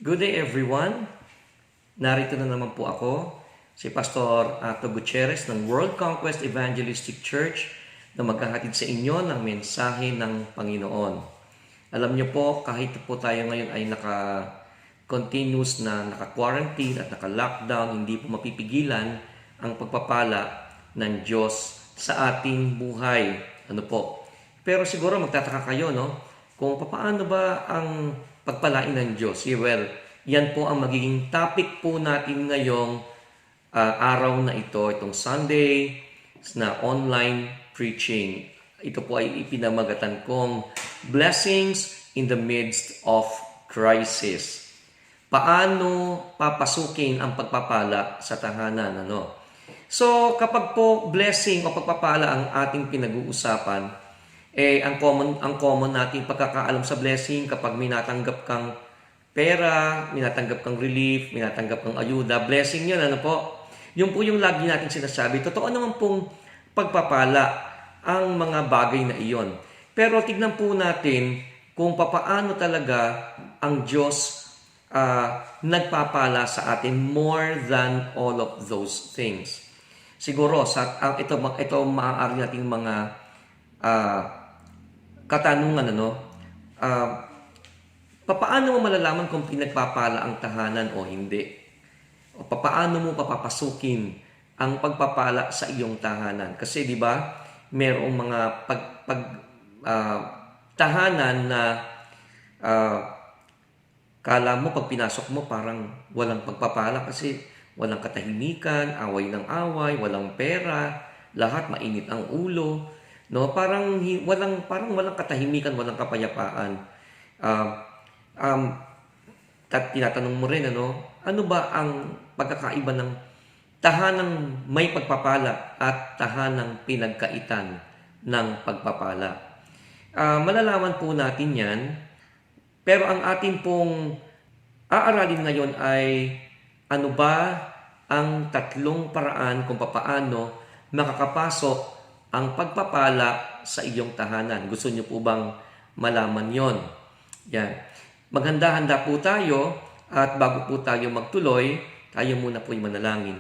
Good day everyone. Narito na naman po ako, si Pastor Ato Gutierrez ng World Conquest Evangelistic Church na maghahatid sa inyo ng mensahe ng Panginoon. Alam niyo po, kahit po tayo ngayon ay naka-continuous na naka-quarantine at naka-lockdown, hindi po mapipigilan ang pagpapala ng Diyos sa ating buhay. Ano po? Pero siguro magtataka kayo, no? Kung paano ba ang pagpalain ng Diyos? Well, yan po ang magiging topic po natin ngayong araw na ito, itong Sunday na online preaching. Ito po ay ipinamagatan kong Blessings in the Midst of Crisis. Paano papasukin ang pagpapala sa tahanan? So, kapag po blessing o pagpapala ang ating pinag-uusapan, ang common nating pagkakaalam sa blessing kapag may natanggap kang pera, may natanggap kang relief, may natanggap kang ayuda, blessing yun, ano po? Yung po yung lagi natin sinasabi. Totoo naman pong pagpapala ang mga bagay na iyon. Pero tignan po natin kung papaano talaga ang Diyos nagpapala sa atin more than all of those things. Siguro, ito maaari nating mga katanungan, papaano mo malalaman kung pinagpapala ang tahanan o hindi? O papaano mo papapasukin ang pagpapala sa iyong tahanan? Kasi 'di ba, merong mga tahanan na kala mo pag pinasok mo parang walang pagpapala kasi walang katahimikan, away ng away, walang pera, lahat mainit ang ulo. No, parang walang katahimikan, walang kapayapaan. Tinatanong mo rin ano ba ang pagkakaiba ng tahanang may pagpapala at tahanang pinagkaitan ng pagpapala? Malalaman po natin 'yan. Pero ang atin pong aaralin ngayon ay ano ba ang tatlong paraan kung papaano makakapasok ang pagpapala sa iyong tahanan. Gusto niyo po bang malaman yon? Yan. Maghanda-handa po tayo at bago po tayo magtuloy, tayo muna po yung manalangin.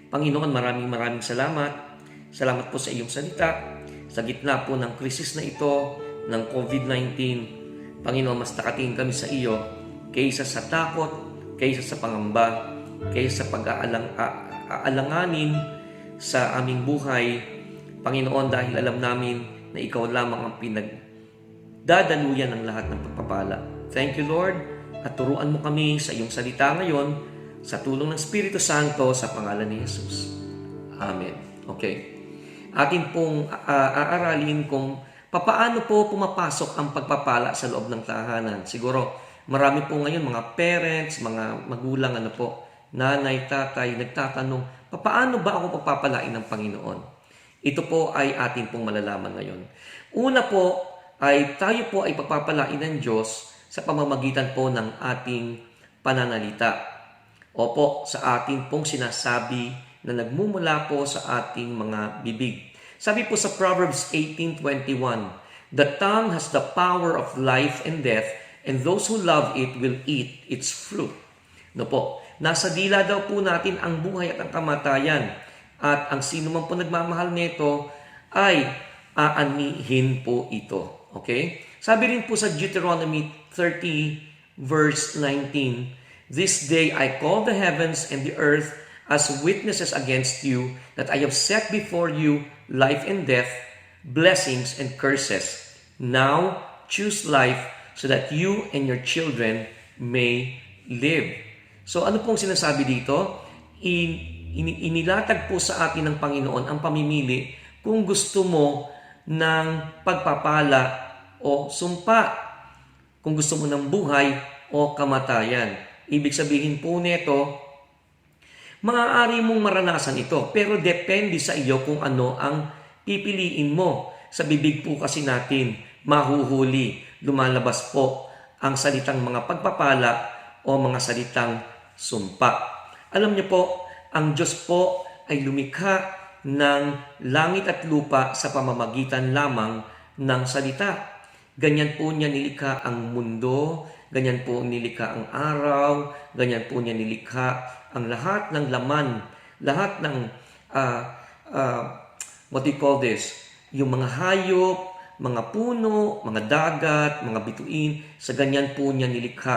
Panginoon, maraming salamat. Salamat po sa iyong salita. Sa gitna po ng krisis na ito, ng COVID-19, Panginoon, mas nakatingin kami sa iyo kaysa sa takot, kaysa sa pangamba, kaysa sa pag-aalanganin sa aming buhay. Panginoon, dahil alam namin na ikaw lamang ang pinagdadaluyan ng lahat ng pagpapala. Thank you, Lord, at turuan mo kami sa iyong salita ngayon sa tulong ng Espiritu Santo sa pangalan ni Jesus. Amen. Okay. Atin pong aaralin kung papaano po pumapasok ang pagpapala sa loob ng tahanan. Siguro, marami po ngayon mga parents, mga magulang, nanay, tatay, nagtatanong, papaano ba ako pagpapalain ng Panginoon? Ito po ay atin pong malalaman ngayon. Una po ay tayo po ay pagpapalain ng Diyos sa pamamagitan po ng ating pananalita. Opo, sa atin pong sinasabi na nagmumula po sa ating mga bibig. Sabi po sa Proverbs 18:21, "The tongue has the power of life and death, and those who love it will eat its fruit." Nasa dila daw po natin ang buhay at ang kamatayan. At ang sino man po nagmamahal nito ay aanihin po ito. Okay? Sabi rin po sa Deuteronomy 30 verse 19, "This day I call the heavens and the earth as witnesses against you that I have set before you life and death, blessings and curses. Now choose life so that you and your children may live." So ano pong sinasabi dito? Inilatag po sa atin ng Panginoon ang pamimili kung gusto mo ng pagpapala o sumpa, kung gusto mo ng buhay o kamatayan. Ibig sabihin po nito, maaari mong maranasan ito, pero depende sa iyo kung ano ang pipiliin mo. Sa bibig po kasi natin, mahuhuli, lumalabas po ang salitang mga pagpapala o mga salitang sumpa. Alam niyo po, ang Diyos po ay lumikha ng langit at lupa sa pamamagitan lamang ng salita. Ganyan po niya nilikha ang mundo, ganyan po nilikha ang araw, ganyan po niya nilikha ang lahat ng laman, lahat ng, uh, uh, what do you call this, yung mga hayop, mga puno, mga dagat, mga bituin, sa ganyan po niya nilikha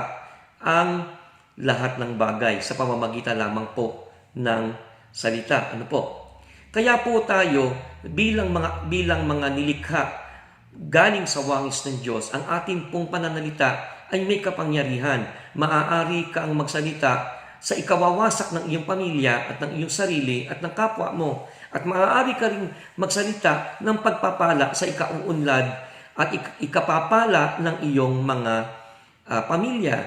ang lahat ng bagay sa pamamagitan lamang po ng salita. Ano po? Kaya po tayo bilang mga nilikha galing sa wangis ng Diyos, ang ating pong pananalita ay may kapangyarihan. Maaari ka ang magsalita sa ikawawasak ng iyong pamilya at ng iyong sarili at ng kapwa mo. At maaari ka rin magsalita ng pagpapala sa ikauunlad at ikapapala ng iyong mga pamilya.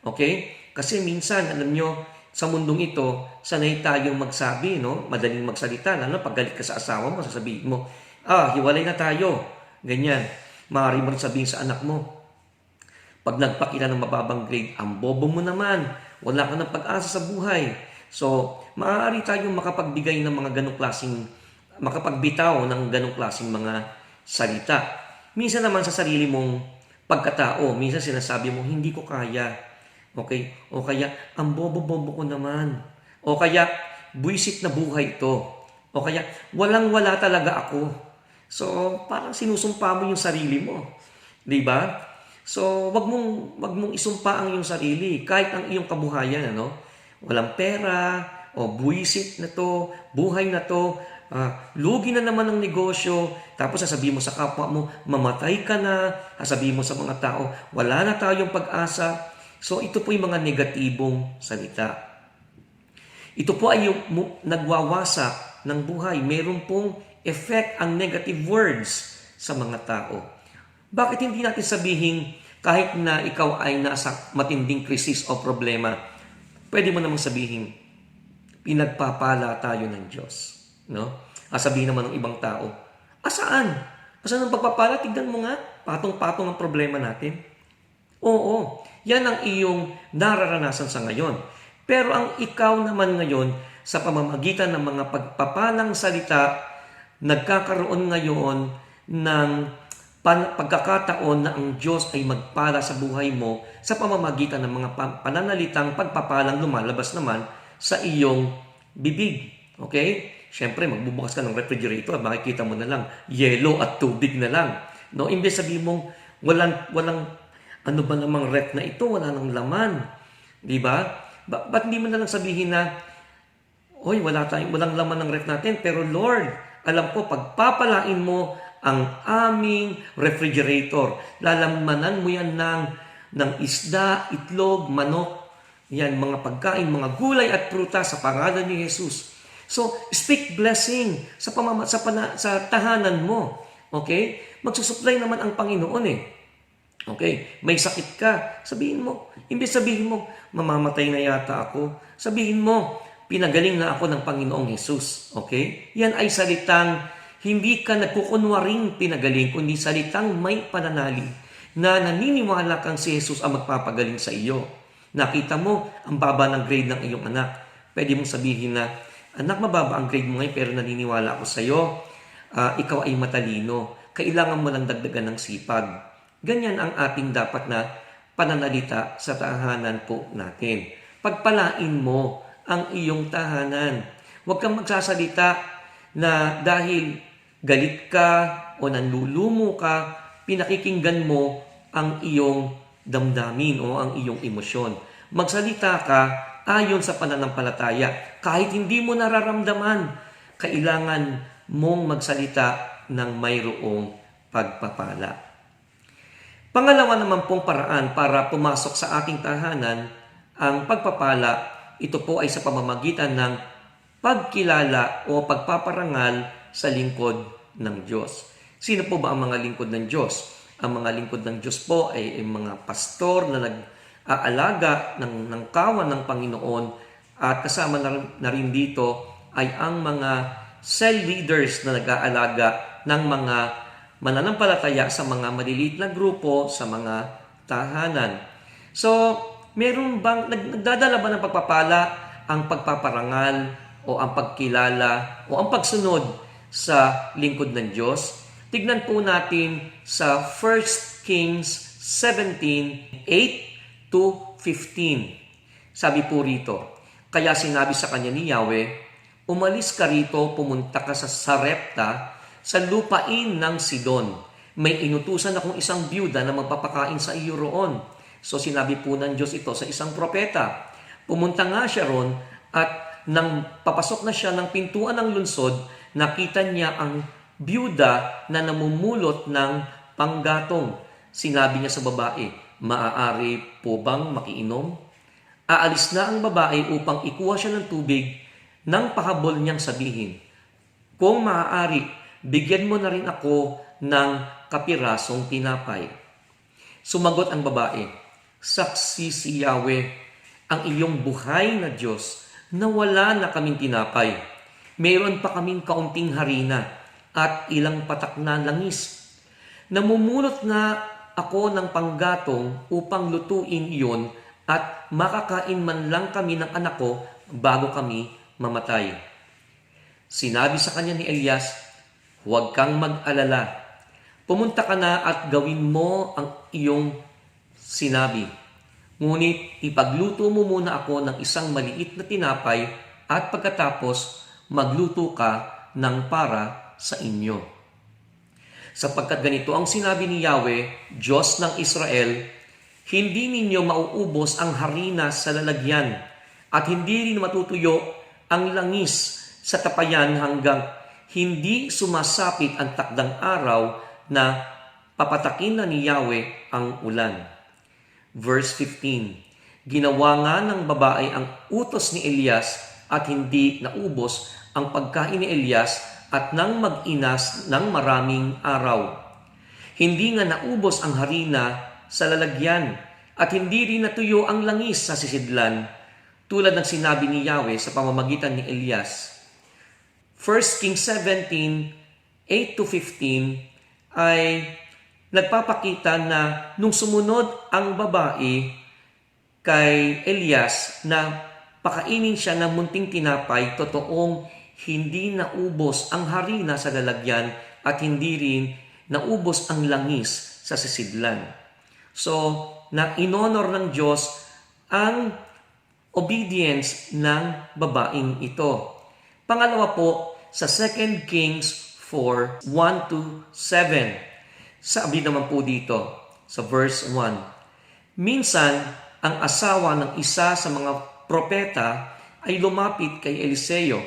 Okay? Kasi minsan, alam nyo, sa mundong ito, sanay tayong magsabi, no? Madaling magsalita, lalo pag galit ka sa asawa mo, sasabihin mo, hiwalay na tayo. Ganyan. Maaari mo rin sabihin sa anak mo, pag nagpakita ng mababang grade, ang bobo mo naman, wala ka ng pag-asa sa buhay. So, maaari tayong makapagbigay ng mga makapagbitaw ng ganong klaseng mga salita. Minsan naman sa sarili mong pagkatao, minsan sinasabi mo, hindi ko kaya. Okay? O kaya, ang bobo-bobo ko naman. O kaya, buwisit na buhay ito. O kaya, walang-wala talaga ako. So, parang sinusumpa mo yung sarili mo. Di ba? So, wag mong isumpa ang iyong sarili. Kahit ang iyong kabuhayan, walang pera, o buwisit na to, buhay na to, lugi na naman ang negosyo, tapos sasabihin mo sa kapwa mo, mamatay ka na, sasabihin mo sa mga tao, wala na tayong pag-asa. So, ito po yung mga negatibong salita. Ito po ay yung nagwawasak ng buhay. Meron pong effect ang negative words sa mga tao. Bakit hindi natin sabihin kahit na ikaw ay nasa matinding krisis o problema, pwede mo namang sabihin, pinagpapala tayo ng Diyos. No? Sabihin naman ng ibang tao, asaan? Asaan ang pagpapala? Tignan mo nga, patong-patong ang problema natin. Oo, yan ang iyong nararanasan sa ngayon. Pero ang ikaw naman ngayon, sa pamamagitan ng mga pagpapalang salita, nagkakaroon ngayon ng pagkakataon na ang Diyos ay magpala sa buhay mo sa pamamagitan ng mga pananalitang pagpapalang lumalabas naman sa iyong bibig. Okay? Siyempre, magbubukas ka ng refrigerator, makikita mo na lang, yelo at tubig na lang. No? Imbes sabihin mong, walang ano ba namang ref na ito, wala nang laman. Di ba? Ba't hindi mo na lang sabihin na, walang laman ng ref natin, pero Lord, alam ko, pagpapalain mo ang aming refrigerator. Lalamanan mo yan ng isda, itlog, manok, yan, mga pagkain, mga gulay at prutas sa pangalan ni Jesus. So, speak blessing sa tahanan mo. Okay? Magsusupply naman ang Panginoon eh. Okay? May sakit ka. Sabihin mo. Imbes sabihin mo, mamamatay na yata ako. Sabihin mo, pinagaling na ako ng Panginoong Jesus. Okay? Yan ay salitang hindi ka nagkukunwaring pinagaling, kundi salitang may pananalig na naniniwala kang si Jesus ang magpapagaling sa iyo. Nakita mo ang baba ng grade ng iyong anak. Pwede mong sabihin na, anak, mababa ang grade mo ngayon pero naniniwala ako sa iyo. Ikaw ay matalino. Kailangan mo lang dagdagan ng sipag. Ganyan ang ating dapat na pananalita sa tahanan po natin. Pagpalain mo ang iyong tahanan. Huwag kang magsasalita na dahil galit ka o nanlulumo ka, pinakikinggan mo ang iyong damdamin o ang iyong emosyon. Magsalita ka ayon sa pananampalataya. Kahit hindi mo nararamdaman, kailangan mong magsalita ng mayroong pagpapala. Pangalawa naman pong paraan para pumasok sa ating tahanan, ang pagpapala, ito po ay sa pamamagitan ng pagkilala o pagpaparangal sa lingkod ng Diyos. Sino po ba ang mga lingkod ng Diyos? Ang mga lingkod ng Diyos po ay mga pastor na nag-aalaga ng kawan ng Panginoon at kasama na rin dito ay ang mga cell leaders na nag-aalaga ng mga mananampalataya sa mga maliliit na grupo, sa mga tahanan. So, meron bang, nagdadala ba ng pagpapala ang pagpaparangal o ang pagkilala o ang pagsunod sa lingkod ng Diyos? Tignan po natin sa 1 Kings 17:8 2:15. Sabi po rito, kaya sinabi sa kanya ni Yahweh, umalis ka rito, pumunta ka sa Sarepta, sa lupain ng Sidon. May inutusan akong isang byuda na magpapakain sa iyo roon. So sinabi po ng Diyos ito sa isang propeta. Pumunta nga siya roon at nang papasok na siya ng pintuan ng lungsod, nakita niya ang byuda na namumulot ng panggatong. Sinabi niya sa babae, maaari po bang makiinom? Aalis na ang babae upang ikuha siya ng tubig nang pahabol niyang sabihin, kung maaari, bigyan mo na rin ako ng kapirasong tinapay. Sumagot ang babae, saksi si Yahweh, ang iyong buhay na Diyos, na wala na kaming tinapay. Mayroon pa kaming kaunting harina at ilang patak na langis. Namumulot na ako ng panggatong upang lutuin iyon at makakain man lang kami ng anak ko bago kami mamatay. Sinabi sa kanya ni Elias, huwag kang mag-alala. Pumunta ka na at gawin mo ang iyong sinabi. Ngunit ipagluto mo muna ako ng isang maliit na tinapay at pagkatapos magluto ka ng para sa inyo. Sapagkat ganito ang sinabi ni Yahweh, Diyos ng Israel, hindi ninyo mauubos ang harina sa lalagyan at hindi rin matutuyo ang langis sa tapayan hanggang hindi sumasapit ang takdang araw na papatakin na ni Yahweh ang ulan. Verse 15, ginawa nga ng babae ang utos ni Elias at hindi naubos ang pagkain ni Elias at nang mag-inas ng maraming araw. Hindi nga naubos ang harina sa lalagyan at hindi rin natuyo ang langis sa sisidlan tulad ng sinabi ni Yahweh sa pamamagitan ni Elias. 1 Kings 17, 8-15 ay nagpapakita na nung sumunod ang babae kay Elias na pakainin siya ng munting tinapay, totoong hindi naubos ang harina sa lalagyan at hindi rin naubos ang langis sa sisidlan. So, na inonor ng Diyos ang obedience ng babaeng ito. Pangalawa po, sa 2 Kings 4, 1-7. Sabi naman po dito sa verse 1, minsan ang asawa ng isa sa mga propeta ay lumapit kay Eliseo.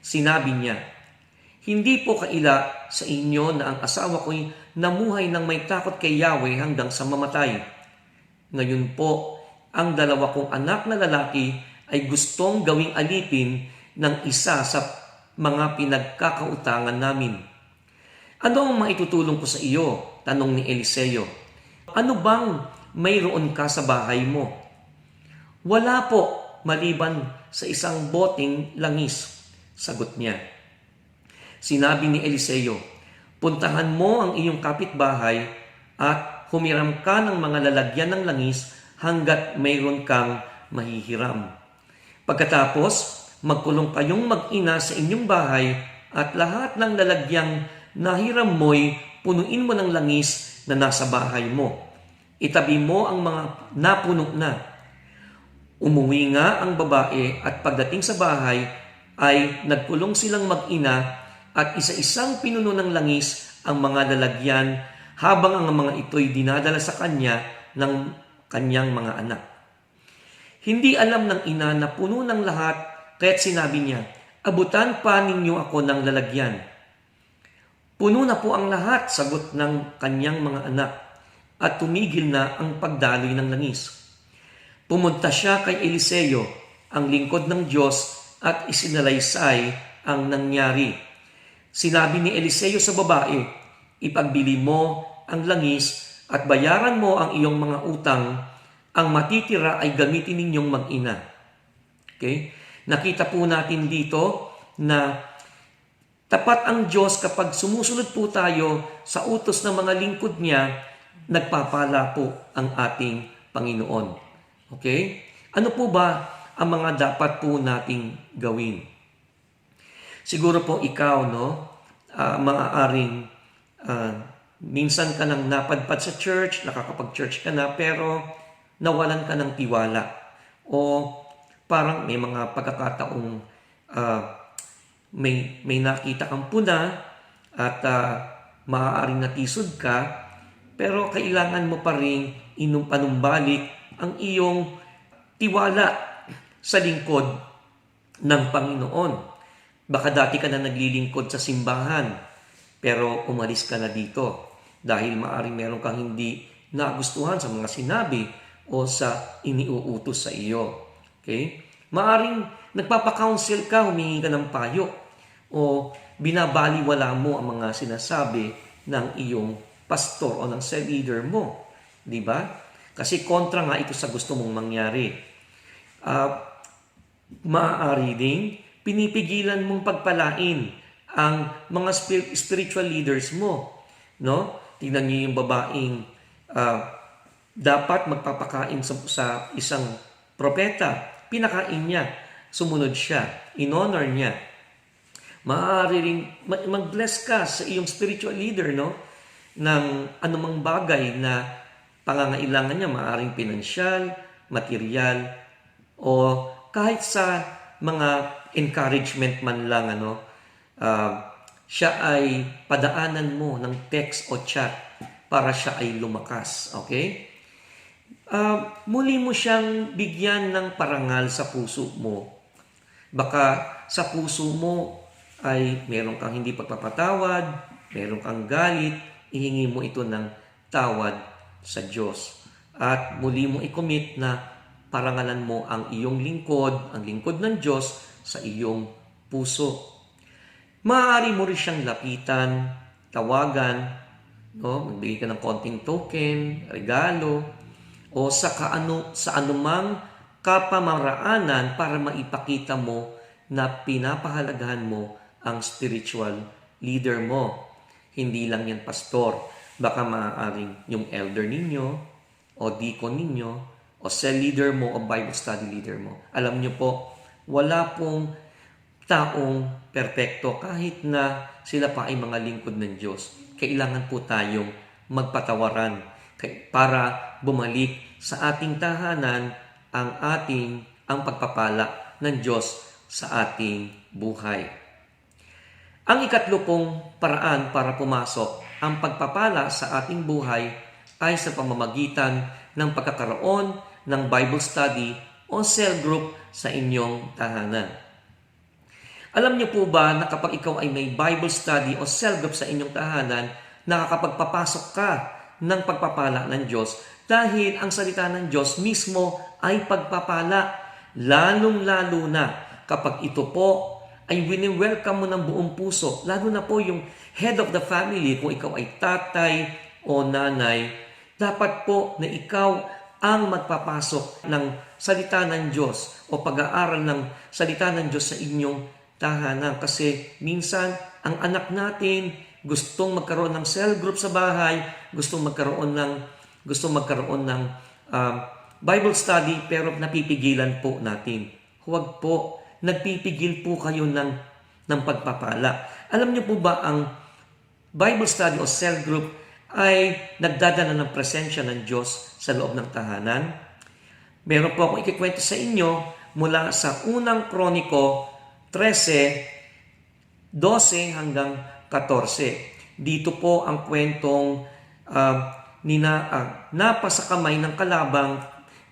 Sinabi niya, hindi po kaila sa inyo na ang asawa ko'y namuhay ng may takot kay Yahweh hanggang sa mamatay. Ngayon po, ang dalawa kong anak na lalaki ay gustong gawing alipin ng isa sa mga pinagkakautangan namin. Ano ang maitutulong ko sa iyo? Tanong ni Eliseo. Ano bang mayroon ka sa bahay mo? Wala po, maliban sa isang boteng langis. Sagot niya. Sinabi ni Eliseo, puntahan mo ang iyong kapitbahay at humiram ka ng mga lalagyan ng langis hanggat mayroon kang mahihiram. Pagkatapos, magkulong kayong mag-ina sa inyong bahay at lahat ng lalagyang nahiram mo'y punuin mo ng langis na nasa bahay mo. Itabi mo ang mga napuno na. Umuwi nga ang babae at pagdating sa bahay ay nagkulong silang mag-ina at isa-isang pinuno ng langis ang mga lalagyan habang ang mga ito'y dinadala sa kanya ng kanyang mga anak. Hindi alam ng ina na puno ng lahat kaya't sinabi niya, abutan pa ninyo ako ng lalagyan. Puno na po ang lahat, sagot ng kanyang mga anak, at tumigil na ang pagdaloy ng langis. Pumunta siya kay Eliseo, ang lingkod ng Diyos, at isinalaysay ang nangyari. Sinabi ni Eliseo sa babae, ipagbili mo ang langis at bayaran mo ang iyong mga utang, ang matitira ay gamitin ninyong mag-ina. Okay? Nakita po natin dito na tapat ang Diyos kapag sumusunod po tayo sa utos ng mga lingkod niya, nagpapala po ang ating Panginoon. Okay? Ano po ba ang mga dapat po nating gawin? Siguro po ikaw, maaaring minsan ka nang napadpad sa church, nakakapag-church ka na, pero nawalan ka ng tiwala o parang may mga pagkakataong may nakita kang puna at maaaring natisod ka, pero kailangan mo pa rin panumbalik ang iyong tiwala sa lingkod ng Panginoon. Baka dati ka na naglilingkod sa simbahan, pero umalis ka na dito dahil maaaring meron kang hindi nagustuhan sa mga sinabi o sa iniuutos sa iyo. Okay? Maaring nagpapa-counsel ka, humingi ka ng payo, o binabaliwala mo ang mga sinasabi ng iyong pastor o ng cell leader mo. Di ba? Kasi kontra nga ito sa gusto mong mangyari. Maaari ding pinipigilan mong pagpalain ang mga spiritual leaders mo. No? Tingnan niyo yung babaeng dapat magpapakain sa isang propeta. Pinakain niya. Sumunod siya. In-honor niya. Maaari ring mag-bless ka sa iyong spiritual leader, no? Ng anumang bagay na pangangailangan niya, maaaring pinansyal, material, o kahit sa mga encouragement man lang, siya ay padaanan mo ng text o chat para siya ay lumakas. Okay? Muli mo siyang bigyan ng parangal sa puso mo. Baka sa puso mo ay meron kang hindi pagpapatawad, meron kang galit, ihingi mo ito ng tawad sa Diyos. At muli mo i-commit na parangalan mo ang iyong lingkod, ang lingkod ng Diyos sa iyong puso. Maaari mo rin siyang lapitan, tawagan, no? Magbigay ka ng konting token, regalo, o sa anumang kapamaraanan para maipakita mo na pinapahalagahan mo ang spiritual leader mo. Hindi lang yan pastor. Baka maaaring yung elder ninyo, o deacon ninyo, o cell leader mo, o Bible study leader mo. Alam nyo po, wala pong taong perpekto kahit na sila pa ay mga lingkod ng Diyos. Kailangan po tayong magpatawaran para bumalik sa ating tahanan ang pagpapala ng Diyos sa ating buhay. Ang ikatlo pong paraan para pumasok ang pagpapala sa ating buhay ay sa pamamagitan ng pagkakaroon ng Bible study o cell group sa inyong tahanan. Alam niyo po ba na kapag ikaw ay may Bible study o cell group sa inyong tahanan, nakakapagpapasok ka ng pagpapala ng Diyos dahil ang salita ng Diyos mismo ay pagpapala, lalong-lalo na kapag ito po ay wini-welcome mo ng buong puso, lalo na po yung head of the family, kung ikaw ay tatay o nanay, dapat po na ikaw ang magpapasok ng salita ng Diyos o pag-aaral ng salita ng Diyos sa inyong tahanan. Kasi minsan, ang anak natin gustong magkaroon ng cell group sa bahay, gustong magkaroon ng Bible study, pero napipigilan po natin. Huwag po. Nagpipigil po kayo ng pagpapala. Alam niyo po ba ang Bible study o cell group ay nagdadala ng presensya ng Diyos sa loob ng tahanan? Meron po akong ikikwento sa inyo mula sa unang Kroniko 13:12 hanggang 14. Dito po ang kwentong napasa kamay ng kalabang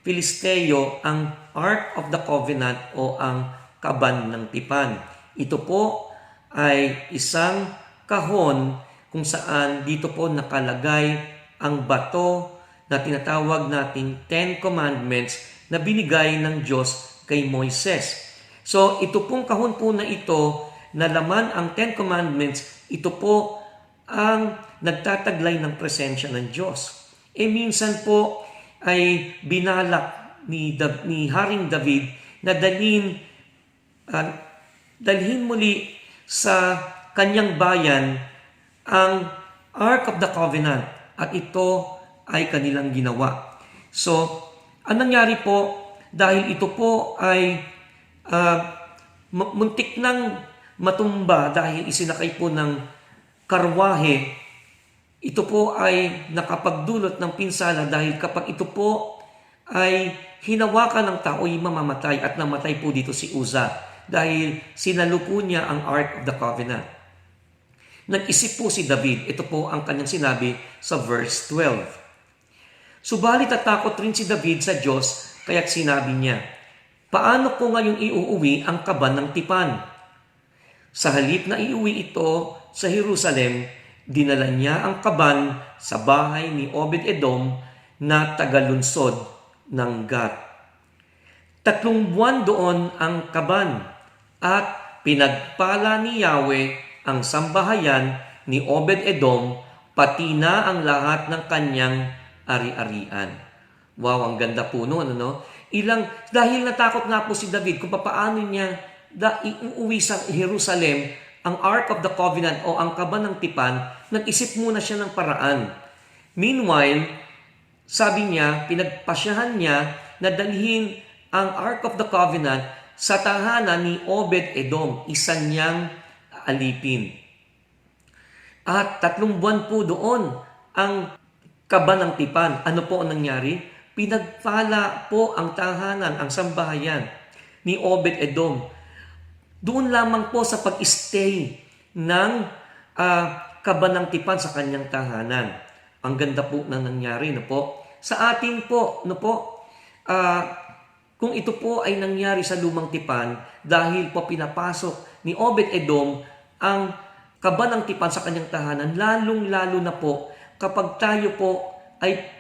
Filisteo ang Ark of the Covenant o ang kaban ng tipan. Ito po ay isang kahon kung saan dito po nakalagay ang bato na tinatawag nating 10 Commandments na binigay ng Diyos kay Moises. So ito pong kahon po na ito na laman ang 10 Commandments, ito po ang nagtataglay ng presensya ng Diyos. Minsan po ay binalak ni Haring David na dalhin muli sa kanyang bayan ang Ark of the Covenant at ito ay kanilang ginawa. So, anong nangyari po? Dahil ito po ay muntik nang matumba dahil isinakay po ng karwahe, ito po ay nakapagdulot ng pinsala dahil kapag ito po ay hinawakan ng tao'y mamamatay at namatay po dito si Uza dahil sinalo po niya ang Ark of the Covenant. Nag-isip po si David, ito po ang kanyang sinabi sa verse 12. Subalit natakot rin si David sa Diyos, kaya't sinabi niya, paano ko ngayong iuuwi ang kaban ng tipan? Sa halip na iuwi ito sa Jerusalem, dinala niya ang kaban sa bahay ni Obed-Edom na tagalunsod ng Gat. 3 buwan doon ang kaban at pinagpala ni Yahweh ang sambahayan ni Obed-Edom pati na ang lahat ng kanyang ari-arian. Wow, ang ganda po noon, ano? Dahil natakot nga po si David kung paano niya iuwi sa Jerusalem ang Ark of the Covenant o ang kaban ng tipan, nag-isip muna siya ng paraan. Meanwhile, sabi niya, pinagpasyahan niya na dalhin ang Ark of the Covenant sa tahanan ni Obed-Edom, isa niyang alipin. At 3 buwan po doon ang kaban ng tipan. Ano po ang nangyari? Pinagpala po ang tahanan, ang sambahayan ni Obed-Edom. Doon lamang po sa pag-stay ng kaban ng tipan sa kanyang tahanan. Ang ganda po na nangyari, no po? Sa atin po, no po, kung ito po ay nangyari sa lumang tipan dahil po pinapasok ni Obed-Edom ang kaban ng tipan sa kanyang tahanan, lalong-lalo na po kapag tayo po ay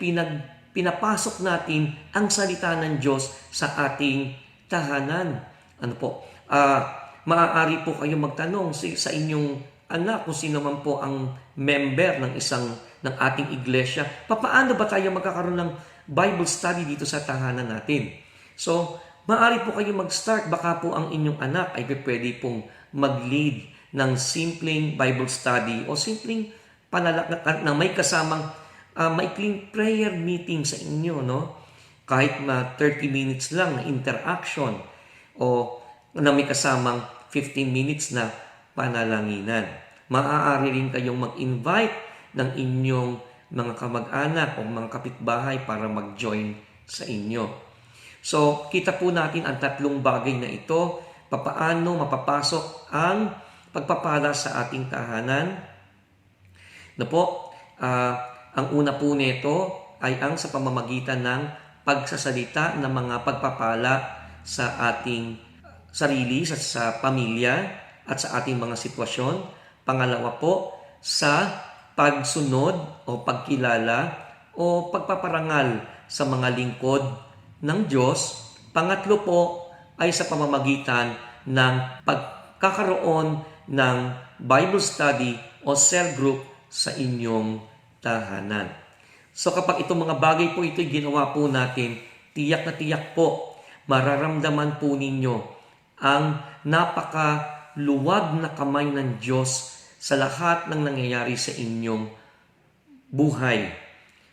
pinapasok natin ang salita ng Diyos sa ating tahanan. Ano po? Maaari po kayo magtanong sa inyong anak kung sino man po ang member ng ating iglesia. Paano ba tayo magkakaroon ng Bible study dito sa tahanan natin? So, maaari po kayo mag-start. Baka po ang inyong anak ay pwede pong mag-lead ng simpleng Bible study o simpleng panalakad na may kasamang maikling prayer meeting sa inyo, no? Kahit 30 minutes lang na interaction o na may kasamang 15 minutes na panalanginan. Maaari rin kayong mag-invite ng inyong mga kamag-anak o mga kapitbahay para mag-join sa inyo. So, kita po natin ang 3 bagay na ito, papaano mapapasok ang pagpapala sa ating tahanan. Ang una po nito ay ang sa pamamagitan ng pagsasalita ng mga pagpapala sa ating sarili, sa pamilya at sa ating mga sitwasyon. Pangalawa po, sa pagsunod o pagkilala o pagpaparangal sa mga lingkod ng Diyos. Pangatlo po ay sa pamamagitan ng pagkakaroon ng Bible study o cell group sa inyong tahanan. So kapag itong mga bagay po ito ginawa po natin, tiyak na tiyak po, mararamdaman po ninyo ang napakaluwag na kamay ng Diyos sa lahat ng nangyayari sa inyong buhay.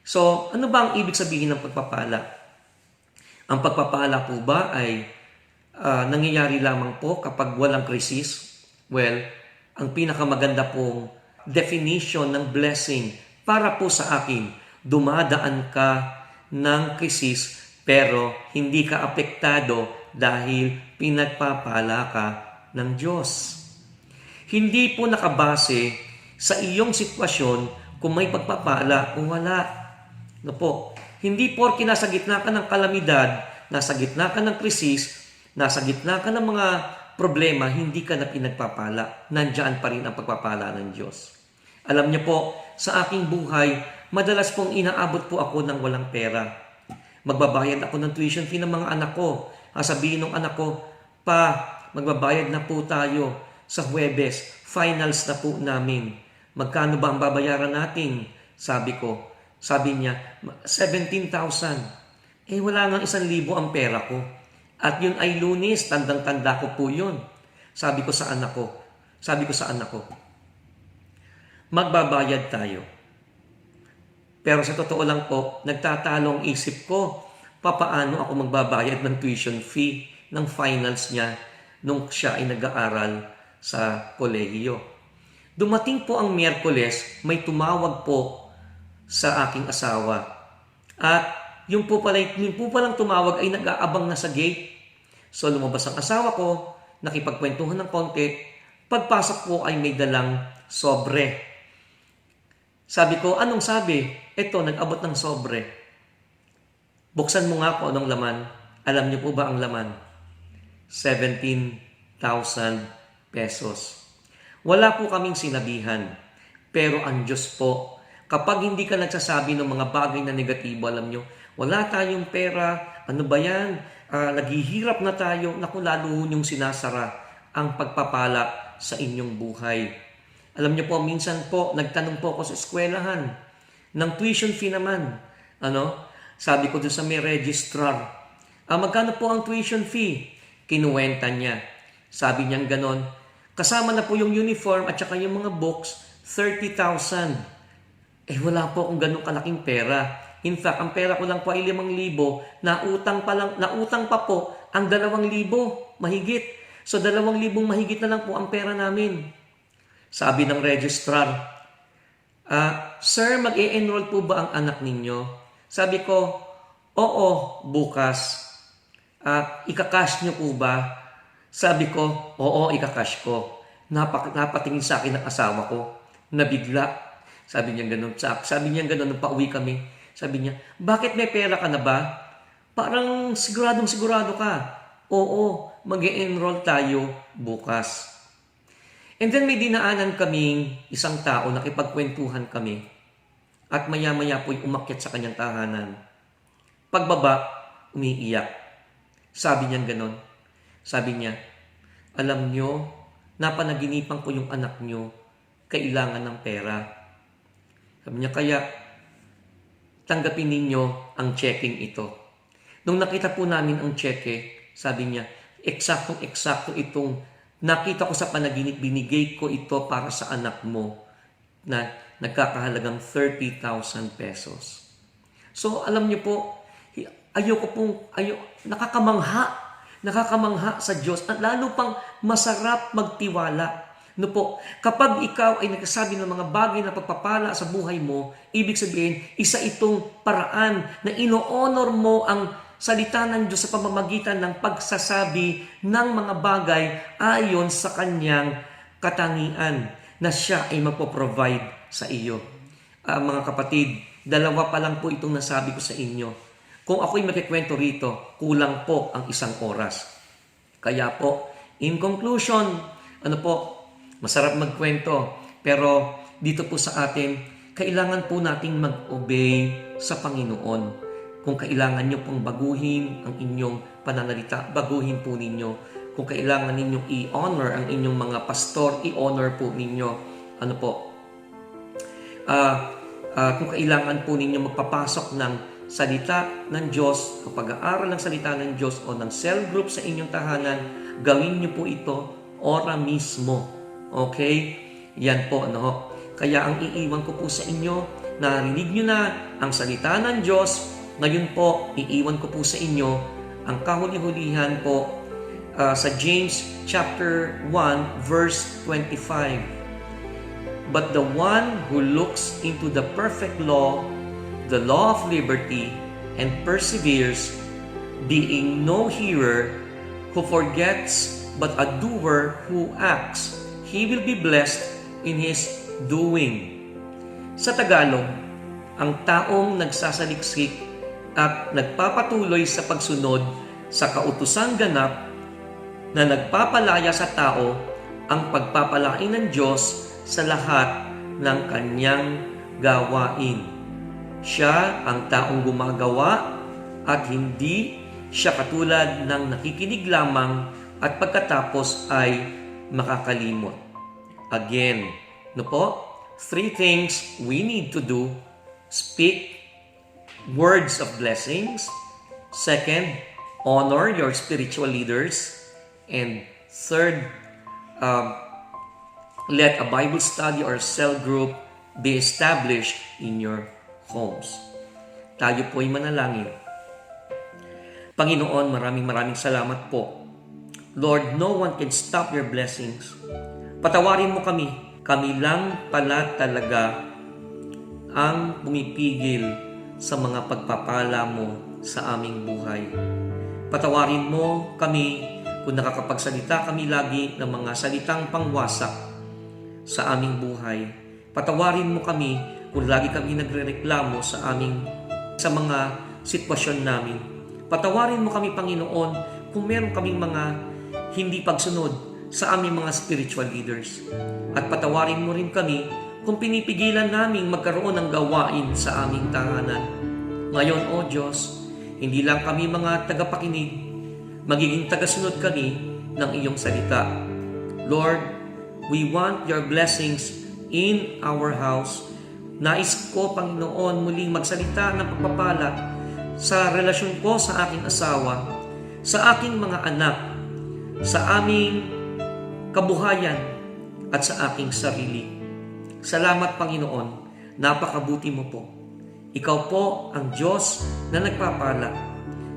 So, ano ba ang ibig sabihin ng pagpapala? Ang pagpapala po ba ay nangyayari lamang po kapag walang krisis? Well, ang pinakamaganda pong definition ng blessing para po sa akin, dumadaan ka ng krisis pero hindi ka apektado dahil pinagpapala ka ng Diyos. Hindi po nakabase sa iyong sitwasyon kung may pagpapala o wala. No po, hindi porke nasa gitna ka ng kalamidad, nasa gitna ka ng krisis, nasa gitna ka ng mga problema, hindi ka na pinagpapala. Nandiyan pa rin ang pagpapala ng Diyos. Alam niyo po, sa aking buhay, madalas pong inaabot po ako ng walang pera. Magbabayad ako ng tuition fee ng mga anak ko. Sabihin ng anak ko, pa, magbabayad na po tayo sa Huwebes. Finals na po namin. Magkano ba ang babayaran natin? Sabi niya, 17,000. Wala nga 1,000 ang pera ko. At yun ay Lunes, tandang-tanda ko po yun. Sabi ko sa anak ko, magbabayad tayo. Pero sa totoo lang po, nagtatalo ang isip ko, papaano ako magbabayad ng tuition fee ng finals niya nung siya ay nag-aaral sa kolehiyo. Dumating po ang Miyerkules, may tumawag po sa aking asawa. At yung po palang tumawag ay nag-aabang na sa gate. So lumabas ang asawa ko, nakipagkwentuhan ng konti, pagpasok po ay may dalang sobre. Sabi ko, anong sabi? Ito, nag-abot ng sobre. Buksan mo nga po anong laman. Alam niyo po ba ang laman? 17,000 pesos. Wala po kaming sinabihan. Pero ang Diyos po, kapag hindi ka nagsasabi ng mga bagay na negatibo, alam niyo, wala tayong pera, ano ba yan? Naghihirap na tayo, naku, lalo niyong sinasara ang pagpapala sa inyong buhay. Alam niyo po, minsan po, nagtanong po ako sa eskwelahan ng tuition fee naman. Sabi ko doon sa may registrar, magkano po ang tuition fee? Kinuwenta niya. Sabi niya ganon, kasama na po yung uniform at saka yung mga books, 30,000. Wala po akong ganong kalaking pera. In fact, ang pera ko lang po ay 5,000, nautang pa po ang 2,000 mahigit. So 2,000 mahigit na lang po ang pera namin. Sabi ng registrar, Sir, mag-e-enroll po ba ang anak ninyo? Sabi ko, oo, bukas. Ika-cash nyo po ba? Sabi ko, oo, ika-cash ko. Napatingin sa akin ng asawa ko, nabigla. Sabi niya ganun, nung pauwi kami. Sabi niya, bakit may pera ka na ba? Parang sigurado ka. Oo, mag-e-enroll tayo bukas. And then may dinaanan kaming isang tao, nakipagkwentuhan kami. At maya-maya po'y umakyat sa kanyang tahanan. Pagbaba, umiiyak. Sabi niya ganon. Sabi niya, alam nyo, napanaginipan ko yung anak nyo, kailangan ng pera. Sabi niya, kaya tanggapin ninyo ang checking ito. Nung nakita po namin ang cheque, sabi niya, eksaktong-eksakto itong nakita ko sa panaginip, binigay ko ito para sa anak mo na nagkakahalagang 30,000 pesos. So, alam niyo po, nakakamangha sa Diyos at lalo pang masarap magtiwala. Kapag ikaw ay nagsasabi ng mga bagay na pagpapala sa buhay mo, ibig sabihin, isa itong paraan na ino-honor mo ang salita ng Diyos sa pamamagitan ng pagsasabi ng mga bagay ayon sa kanyang katangian na siya ay magpo-provide sa iyo. Mga kapatid, 2 pa lang po itong nasabi ko sa inyo. Kung ako'y magkikwento rito, kulang po ang 1 oras. Kaya po, in conclusion, masarap magkwento. Pero dito po sa atin, kailangan po nating mag-obey sa Panginoon. Kung kailangan nyo pong baguhin ang inyong pananalita, baguhin po ninyo. Kung kailangan ninyong i-honor ang inyong mga pastor, i-honor po ninyo. Kung kailangan po ninyo magpapasok ng salita ng Diyos, o pag-aaral ng salita ng Diyos o ng cell group sa inyong tahanan, gawin nyo po ito ora mismo. Okay? Yan po, Kaya ang iiwan ko po sa inyo, narinig nyo na ang salita ng Diyos. Ngayon po, iiwan ko po sa inyo ang kahuli-hulihan po sa James chapter 1 verse 25. But the one who looks into the perfect law, the law of liberty, and perseveres, being no hearer who forgets but a doer who acts, he will be blessed in his doing. Sa Tagalog, ang taong nagsasaliksik at nagpapatuloy sa pagsunod sa kautusang ganap na nagpapalaya sa tao ang pagpapalain ng Diyos sa lahat ng kanyang gawain. Siya ang taong gumagawa at hindi siya katulad ng nakikinig lamang at pagkatapos ay makakalimot. Again, 3 things we need to do. Speak words of blessings. Second, honor your spiritual leaders. And third, let a Bible study or cell group be established in your homes. Tayo po'y manalangin. Panginoon, maraming salamat po. Lord, no one can stop your blessings. Patawarin mo kami. Kami lang pala talaga ang pumipigil sa mga pagpapala mo sa aming buhay. Patawarin mo kami kung nakakapagsalita kami lagi ng mga salitang pangwasak sa aming buhay. Patawarin mo kami kung lagi kami nagrereklamo sa mga sitwasyon namin. Patawarin mo kami, Panginoon, kung meron kaming mga hindi pagsunod sa aming mga spiritual leaders. At patawarin mo rin kami kung pinipigilan naming magkaroon ng gawain sa aming tahanan. Ngayon, O Diyos, hindi lang kami mga tagapakinig, magiging tagasunod kami ng iyong salita. Lord, we want your blessings in our house. Nais ko, Panginoon, muling magsalita ng pagpapala sa relasyon ko sa aking asawa, sa aking mga anak, sa aming kabuhayan at sa aking sarili. Salamat, Panginoon, napakabuti mo po. Ikaw po ang Diyos na nagpapala.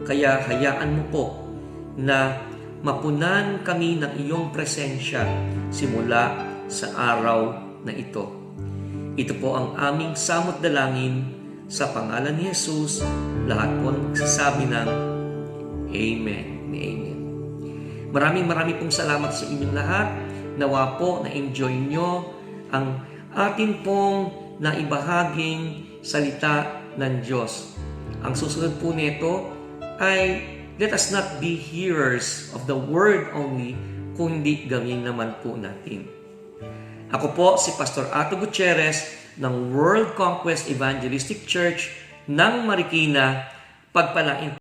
Kaya hayaan mo po na mapunan kami ng iyong presensya simula sa araw na ito. Ito po ang aming samot dalangin sa pangalan ni Jesus. Lahat po nagsasabi ng Amen. Amen. Maraming pong salamat sa inyong lahat. Nawa po na-enjoy nyo ang atin pong naibahaging salita ng Diyos. Ang susunod po nito ay let us not be hearers of the word only, kundi gawin naman po natin. Ako po si Pastor Ato Gutierrez ng World Conquest Evangelistic Church ng Marikina. Pagpalain